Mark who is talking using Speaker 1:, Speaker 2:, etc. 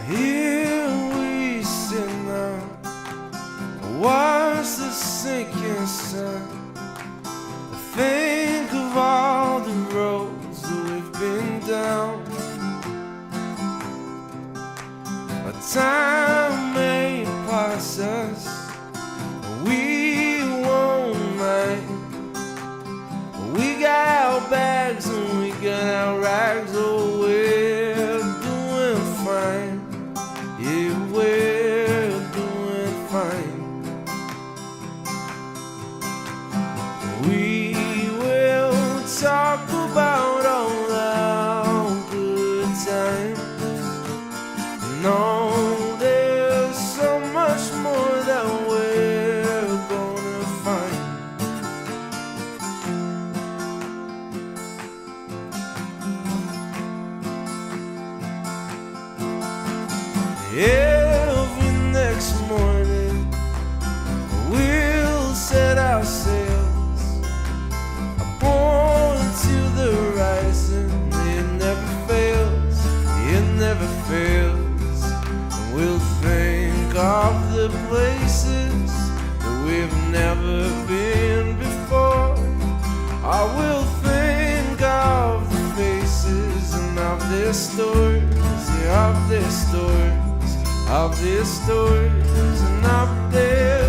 Speaker 1: Here we sit now, watch the sinking sun. I think of all the roads that we've been down. A time may pass us, we won't mind. We got our bags and we got our rags. Oh, we're doing fine. Yeah, we're doing fine. We will talk about all our good times. No, there's so much more that we're gonna find. Every next morning we'll set our sails upon to the horizon. It never fails, it never fails. And we'll think of the places that we've never been before. I will think of the faces and of their stories, yeah, of their stories, of their stories and of their